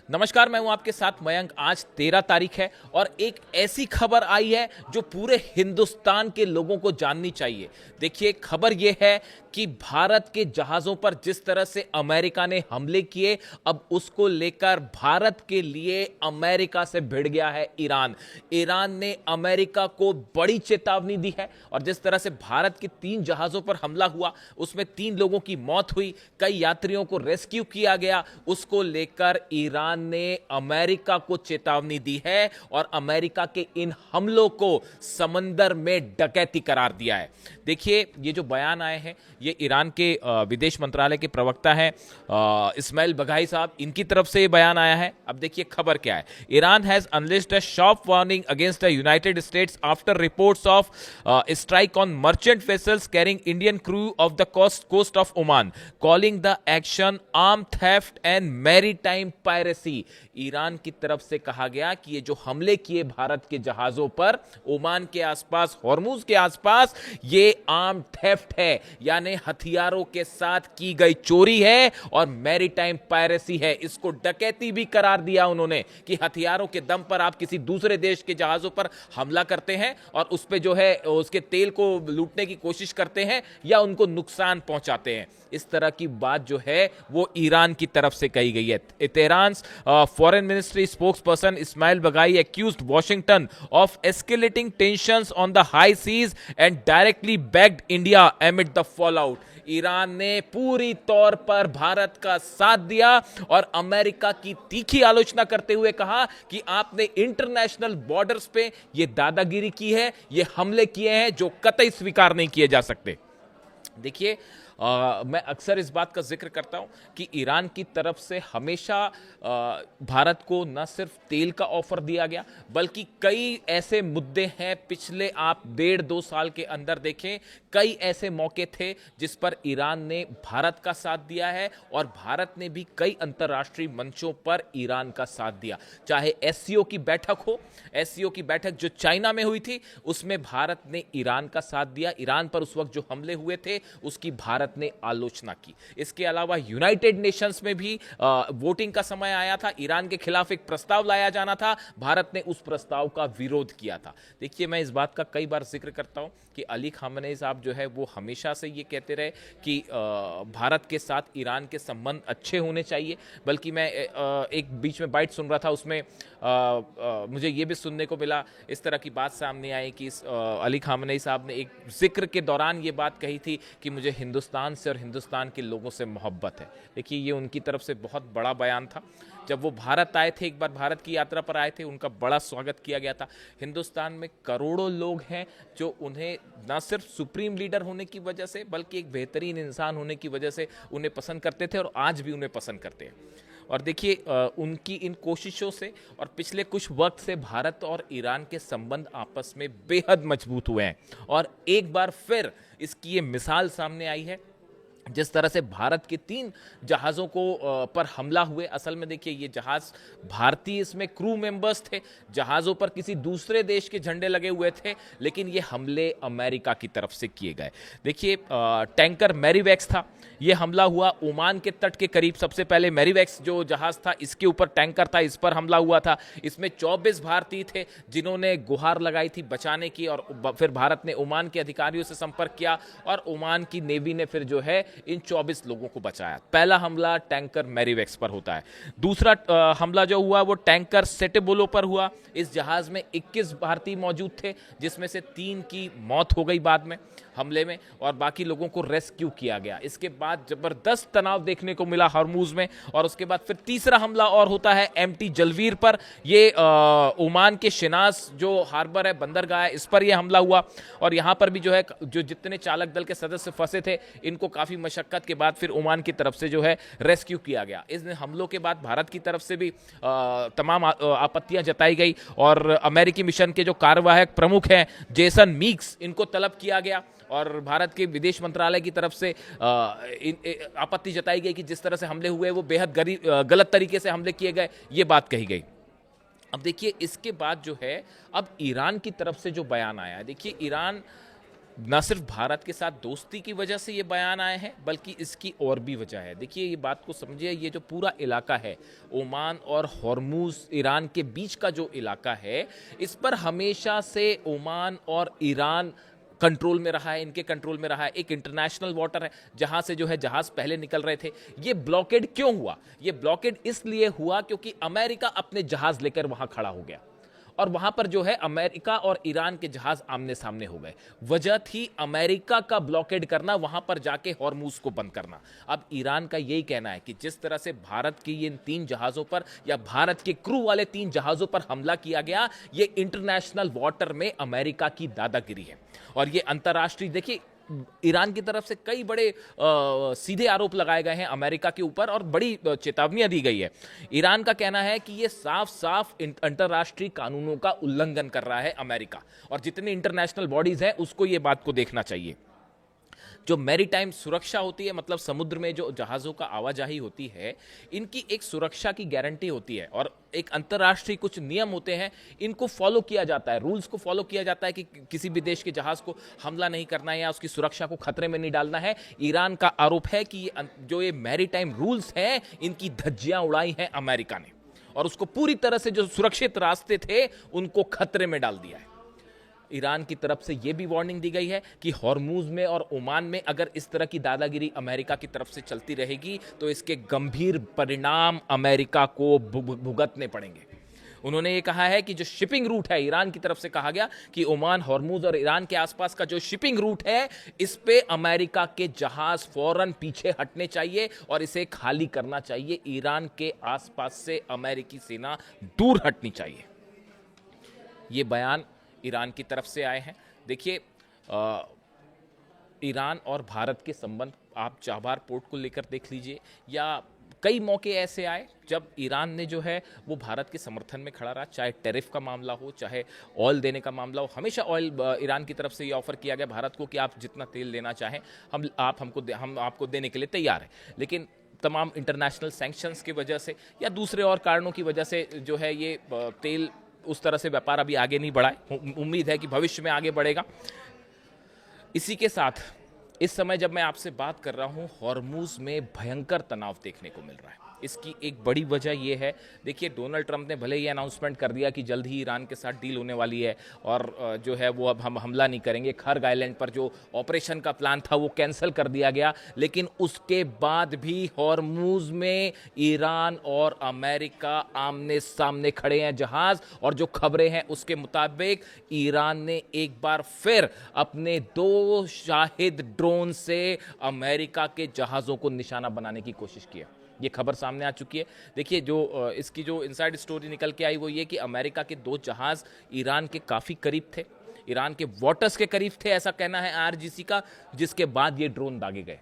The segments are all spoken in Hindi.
नमस्कार, मैं हूं आपके साथ मयंक। आज 13 तारीख है और एक ऐसी खबर आई है जो पूरे हिंदुस्तान के लोगों को जाननी चाहिए। देखिए, खबर यह है कि भारत के जहाजों पर जिस तरह से अमेरिका ने हमले किए, अब उसको लेकर भारत के लिए अमेरिका से भिड़ गया है ईरान। ईरान ने अमेरिका को बड़ी चेतावनी दी है और जिस तरह से भारत के 3 जहाजों पर हमला हुआ, उसमें 3 लोगों की मौत हुई, कई यात्रियों को रेस्क्यू किया गया, उसको लेकर ईरान ने अमेरिका को चेतावनी दी है और अमेरिका के इन हमलों को समंदर में डकैती करार दिया है। देखिए, ये जो बयान आए हैं, ये ईरान के विदेश मंत्रालय के प्रवक्ता हैं इस्माइल बघाई साहब, इनकी तरफ से ये बयान आया है। अब देखिए खबर क्या है। Iran has unlisted a sharp warning against the United States after reports of strike on merchant vessels carrying Indian crew off the coast of Oman, calling the action arm theft and maritime piracy. Iran की तरफ से कहा गया कि ये जो हमले किए भारत के जहाजों पर ओमान के आसपास, हॉर्मुज के आसपास, ये आर्म थेफ्ट है, यानी हथियारों के साथ की गई चोरी है और मैरीटाइम पायरेसी है। इसको डकैती भी करार दिया उन्होंने कि हथियारों के दम पर आप किसी दूसरे देश के जहाजों पर हमला करते हैं और उस पे जो है उसके तेल को लूटने की कोशिश करते हैं या उनको नुकसान पहुंचाते हैं। इस तरह की बात जो है वो ईरान की तरफ से कही गई है। Tehran foreign ministry spokesperson Ismail Baghaei accused Washington of escalating tensions on the high seas and directly backed India amid the fallout. Iran ने पूरी तौर पर भारत का साथ दिया और अमेरिका की तीखी आलोचना करते हुए कहा कि आपने इंटरनेशनल बॉर्डर्स पे ये दादागिरी की है, ये हमले किए हैं जो कतई स्वीकार नहीं किए जा सकते। देखिए, मैं अक्सर इस बात का जिक्र करता हूं कि ईरान की तरफ से हमेशा भारत को न सिर्फ तेल का ऑफर दिया गया, बल्कि कई ऐसे मुद्दे हैं, पिछले आप 1.5-2 साल के अंदर देखें, कई ऐसे मौके थे जिस पर ईरान ने भारत का साथ दिया है और भारत ने भी कई अंतर्राष्ट्रीय मंचों पर ईरान का साथ दिया। चाहे एससीओ की बैठक हो, एससीओ की बैठक जो चाइना में हुई थी, उसमें भारत ने ईरान का साथ दिया। ईरान पर उस वक्त जो हमले हुए थे उसकी भारत ने आलोचना की। इसके अलावा यूनाइटेड नेशंस में भी वोटिंग का समय आया था, ईरान के खिलाफ एक प्रस्ताव लाया जाना था, भारत ने उस प्रस्ताव का विरोध किया था। देखिए, मैं इस बात का कई बार जिक्र करता हूं कि अली खामेनेई साहब जो है वो हमेशा से ये कहते रहे कि भारत के साथ ईरान के संबंध अच्छे होने चाहिए। बल्कि मैं एक बीच में बाइट सुन रहा था, उसमें मुझे ये भी सुनने को मिला, इस तरह की बात सामने आई कि अली खामेनेई साहब ने एक जिक्र के दौरान ये बात कही थी कि मुझे हिंदुस्तान से और हिंदुस्तान के लोगों से मोहब्बत है। देखिए, ये उनकी तरफ से बहुत बड़ा बयान था। जब वो भारत आए थे, एक बार भारत की यात्रा पर आए थे, उनका बड़ा स्वागत किया गया था। हिंदुस्तान में करोड़ों लोग हैं जो उन्हें न सिर्फ सुप्रीम लीडर होने की वजह से, बल्कि एक बेहतरीन इंसान होने की वजह से उन्हें पसंद करते थे और आज भी उन्हें पसंद करते हैं। और देखिए, उनकी इन कोशिशों से और पिछले कुछ वक्त से भारत और ईरान के संबंध आपस में बेहद मजबूत हुए हैं और एक बार फिर इसकी ये मिसाल सामने आई है। जिस तरह से भारत के 3 जहाज़ों को पर हमला हुए, असल में देखिए ये जहाज़ भारतीय, इसमें क्रू मेंबर्स थे, जहाज़ों पर किसी दूसरे देश के झंडे लगे हुए थे, लेकिन ये हमले अमेरिका की तरफ से किए गए। देखिए, टैंकर मैरीवैक्स था, ये हमला हुआ ओमान के तट के करीब। सबसे पहले मैरीवैक्स जो जहाज़ था, इसके ऊपर टैंकर था, इस पर हमला हुआ था। इसमें 24 भारतीय थे जिन्होंने गुहार लगाई थी बचाने की और फिर भारत ने ओमान के अधिकारियों से संपर्क किया और ओमान की नेवी ने फिर जो है इन 24 लोगों को बचाया। पहला हमला टैंकर मैरीवैक्स पर होता है। दूसरा हमला जो हुआ वो टैंकर सेटेबोलो पर हुआ। इस जहाज में 21 भारतीय मौजूद थे, जिसमें से 3 की मौत हो गई बाद में हमले में और बाकी लोगों को रेस्क्यू किया गया। इसके बाद जबरदस्त तनाव देखने को मिला हॉर्मुज में और उसके बाद फिर तीसरा हमला और होता है एमटी जलवीर पर। ये ओमान के शिनास जो हार्बर है, बंदरगाह है, इस पर यह हमला हुआ और यहाँ पर भी जो है जो जितने चालक दल के सदस्य फंसे थे, इनको काफ़ी मशक्कत के बाद फिर ओमान की तरफ से जो है रेस्क्यू किया गया। इस हमलों के बाद भारत की तरफ से भी तमाम आपत्तियां जताई गई और अमेरिकी मिशन के जो कार्यवाहक प्रमुख हैं जेसन मीक्स, इनको तलब किया गया और भारत के विदेश मंत्रालय की तरफ से आपत्ति जताई गई कि जिस तरह से हमले हुए वो बेहद गलत तरीके से हमले किए गए, ये बात कही गई। अब देखिए, इसके बाद जो है अब ईरान की तरफ से जो बयान आया है, देखिए ईरान न सिर्फ भारत के साथ दोस्ती की वजह से ये बयान आए हैं, बल्कि इसकी और भी वजह है। देखिए, ये बात को समझिए, ये जो पूरा इलाका है ओमान और हॉर्मूज, ईरान के बीच का जो इलाका है, इस पर हमेशा से ओमान और ईरान कंट्रोल में रहा है, इनके कंट्रोल में रहा है। एक इंटरनेशनल वाटर है जहां से जो है जहाज पहले निकल रहे थे। ये ब्लॉकेड क्यों हुआ? ये ब्लॉकेड इसलिए हुआ क्योंकि अमेरिका अपने जहाज लेकर वहां खड़ा हो गया और वहां पर जो है अमेरिका और ईरान के जहाज आमने सामने हो गए। वजह थी अमेरिका का ब्लॉकेड करना, वहां पर जाके हॉर्मूज को बंद करना। अब ईरान का यही कहना है कि जिस तरह से भारत की इन 3 जहाजों पर या भारत के क्रू वाले 3 जहाजों पर हमला किया गया, ये इंटरनेशनल वाटर में अमेरिका की दादागिरी है। और ये अंतर्राष्ट्रीय, देखिए, ईरान की तरफ से कई बड़े सीधे आरोप लगाए गए हैं अमेरिका के ऊपर और बड़ी चेतावनियां दी गई है। ईरान का कहना है कि ये साफ साफ अंतर्राष्ट्रीय कानूनों का उल्लंघन कर रहा है अमेरिका, और जितनी इंटरनेशनल बॉडीज हैं उसको ये बात को देखना चाहिए। जो मैरीटाइम सुरक्षा होती है, मतलब समुद्र में जो जहाज़ों का आवाजाही होती है, इनकी एक सुरक्षा की गारंटी होती है और एक अंतर्राष्ट्रीय कुछ नियम होते हैं, इनको फॉलो किया जाता है, रूल्स को फॉलो किया जाता है कि किसी भी देश के जहाज़ को हमला नहीं करना है या उसकी सुरक्षा को खतरे में नहीं डालना है। ईरान का आरोप है कि जो ये मैरीटाइम रूल्स हैं, इनकी धज्जियां उड़ाई हैं अमेरिका ने और उसको पूरी तरह से जो सुरक्षित रास्ते थे उनको खतरे में डाल दिया है। ईरान की तरफ से यह भी वार्निंग दी गई है कि हॉर्मूज में और ओमान में अगर इस तरह की दादागिरी अमेरिका की तरफ से चलती रहेगी तो इसके गंभीर परिणाम अमेरिका को भुगतने पड़ेंगे। उन्होंने ये कहा है कि जो शिपिंग रूट है, ईरान की तरफ से कहा गया कि ओमान, हॉर्मूज और ईरान के आसपास का जो शिपिंग रूट है, इस पे अमेरिका के जहाज फौरन पीछे हटने चाहिए और इसे खाली करना चाहिए। ईरान के आसपास से अमेरिकी सेना दूर हटनी चाहिए। ये बयान ईरान की तरफ से आए हैं। देखिए, ईरान और भारत के संबंध आप चाबहार पोर्ट को लेकर देख लीजिए, या कई मौके ऐसे आए जब ईरान ने जो है वो भारत के समर्थन में खड़ा रहा, चाहे टैरिफ का मामला हो, चाहे ऑयल देने का मामला हो। हमेशा ऑयल, ईरान की तरफ से ये ऑफर किया गया भारत को कि आप जितना तेल लेना चाहें हम आपको देने के लिए तैयार हैं। लेकिन तमाम इंटरनेशनल सैंक्शंस की वजह से या दूसरे और कारणों की वजह से जो है ये तेल उस तरह से व्यापार अभी आगे नहीं बढ़ा है। उम्मीद है कि भविष्य में आगे बढ़ेगा। इसी के साथ इस समय जब मैं आपसे बात कर रहा हूं, हॉर्मूज में भयंकर तनाव देखने को मिल रहा है। इसकी एक बड़ी वजह यह है, देखिए, डोनाल्ड ट्रंप ने भले ही अनाउंसमेंट कर दिया कि जल्द ही ईरान के साथ डील होने वाली है और जो है वो अब हम हमला नहीं करेंगे। खर्ग आइलैंड पर जो ऑपरेशन का प्लान था वो कैंसिल कर दिया गया, लेकिन उसके बाद भी हॉर्मूज में ईरान और अमेरिका आमने सामने खड़े हैं जहाज। और जो खबरें हैं उसके मुताबिक ईरान ने एक बार फिर अपने 2 शाहिद ड्रोन से अमेरिका के जहाजों को निशाना बनाने की कोशिश की है। ये खबर सामने आ चुकी है। देखिए, जो इसकी जो इनसाइड स्टोरी निकल के आई वो ये कि अमेरिका के 2 जहाज ईरान के काफ़ी करीब थे, ईरान के वाटर्स के करीब थे, ऐसा कहना है आईआरजीसी का, जिसके बाद ये ड्रोन दागे गए।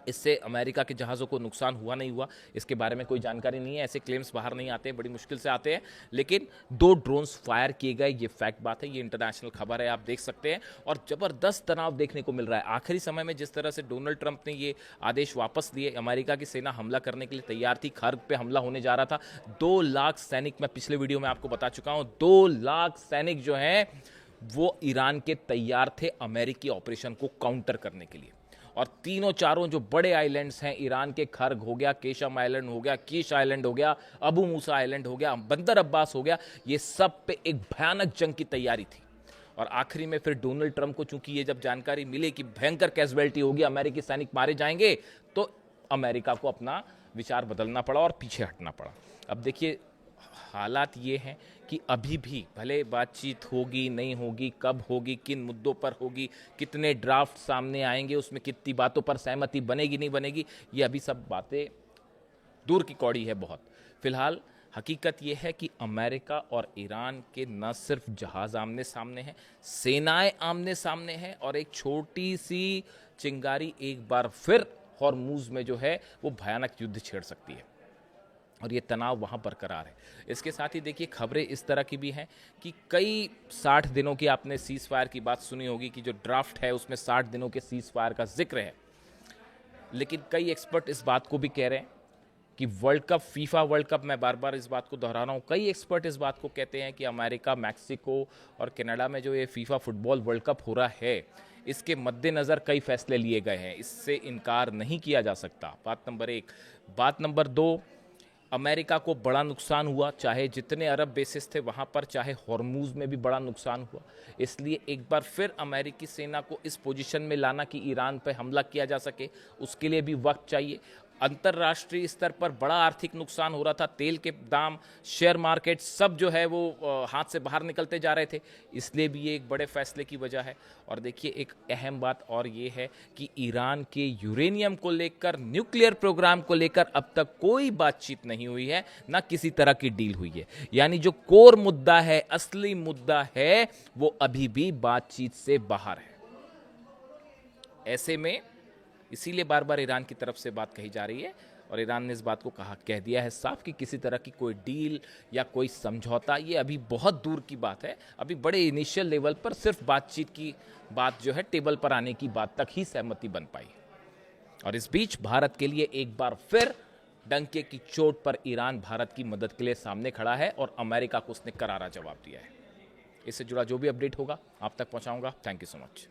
इससे अमेरिका के जहाज़ों को नुकसान हुआ नहीं हुआ इसके बारे में कोई जानकारी नहीं है, ऐसे क्लेम्स बाहर नहीं आते हैं, बड़ी मुश्किल से आते हैं। लेकिन 2 ड्रोन्स फायर किए गए, ये फैक्ट बात है, ये इंटरनेशनल खबर है, आप देख सकते हैं। और ज़बरदस्त तनाव देखने को मिल रहा है। आखिरी समय में जिस तरह से डोनाल्ड ट्रंप ने ये आदेश वापस लिए, अमेरिका की सेना हमला करने के लिए तैयार थी, खर्ग पे हमला होने जा रहा था। 2 लाख सैनिक, मैं पिछले वीडियो में आपको बता चुका हूँ, 2 लाख सैनिक जो हैं वो ईरान के तैयार थे अमेरिकी ऑपरेशन को काउंटर करने के लिए। और तीनों चारों जो बड़े आइलैंड्स हैं ईरान के, खर्ग हो गया, केशम आइलैंड हो गया, कीश आइलैंड हो गया, अबू मूसा आइलैंड हो गया, बंदर अब्बास हो गया, ये सब पे एक भयानक जंग की तैयारी थी। और आखिरी में फिर डोनाल्ड ट्रंप को चूंकि ये जब जानकारी मिली कि भयंकर कैजुअलिटी होगी, अमेरिकी सैनिक मारे जाएंगे, तो अमेरिका को अपना विचार बदलना पड़ा और पीछे हटना पड़ा। अब देखिए, हालात ये हैं कि अभी भी भले बातचीत होगी नहीं होगी, कब होगी, किन मुद्दों पर होगी, कितने ड्राफ्ट सामने आएंगे, उसमें कितनी बातों पर सहमति बनेगी नहीं बनेगी, ये अभी सब बातें दूर की कौड़ी है बहुत। फिलहाल हकीकत ये है कि अमेरिका और ईरान के न सिर्फ जहाज आमने सामने हैं, सेनाएं आमने सामने हैं और एक छोटी सी चिंगारी एक बार फिर हॉर्मूज में जो है वो भयानक युद्ध छेड़ सकती है और ये तनाव वहाँ बरकरार है। इसके साथ ही देखिए, खबरें इस तरह की भी हैं कि कई 60 दिनों की, आपने सीज़ फायर की बात सुनी होगी कि जो ड्राफ्ट है उसमें 60 दिनों के सीज़ फायर का जिक्र है। लेकिन कई एक्सपर्ट इस बात को भी कह रहे हैं कि world cup, FIFA world cup, मैं बार बार इस बात को दोहरा रहा हूँ, कई एक्सपर्ट इस बात को कहते हैं कि अमेरिका, मैक्सिको और कनाडा में जो ये फीफा फुटबॉल वर्ल्ड कप हो रहा है, इसके मद्देनज़र कई फैसले लिए गए हैं, इससे इनकार नहीं किया जा सकता। बात नंबर 1। बात नंबर 2, अमेरिका को बड़ा नुकसान हुआ, चाहे जितने अरब बेसिस थे वहाँ पर, चाहे हॉर्मूज़ में भी बड़ा नुकसान हुआ। इसलिए एक बार फिर अमेरिकी सेना को इस पोजीशन में लाना कि ईरान पर हमला किया जा सके, उसके लिए भी वक्त चाहिए। अंतर्राष्ट्रीय स्तर पर बड़ा आर्थिक नुकसान हो रहा था, तेल के दाम, शेयर मार्केट सब जो है वो हाथ से बाहर निकलते जा रहे थे, इसलिए भी ये एक बड़े फैसले की वजह है। और देखिए एक अहम बात और ये है कि ईरान के यूरेनियम को लेकर, न्यूक्लियर प्रोग्राम को लेकर अब तक कोई बातचीत नहीं हुई है, ना किसी तरह की डील हुई है। यानी जो कोर मुद्दा है, असली मुद्दा है, वो अभी भी बातचीत से बाहर है। ऐसे में इसीलिए बार बार ईरान की तरफ से बात कही जा रही है और ईरान ने इस बात को कह दिया है साफ कि किसी तरह की कोई डील या कोई समझौता ये अभी बहुत दूर की बात है। अभी बड़े इनिशियल लेवल पर सिर्फ बातचीत की बात जो है, टेबल पर आने की बात तक ही सहमति बन पाई। और इस बीच भारत के लिए एक बार फिर डंके की चोट पर ईरान भारत की मदद के लिए सामने खड़ा है और अमेरिका को उसने करारा जवाब दिया है। इससे जुड़ा जो भी अपडेट होगा आप तक पहुंचाऊंगा। Thank you so much.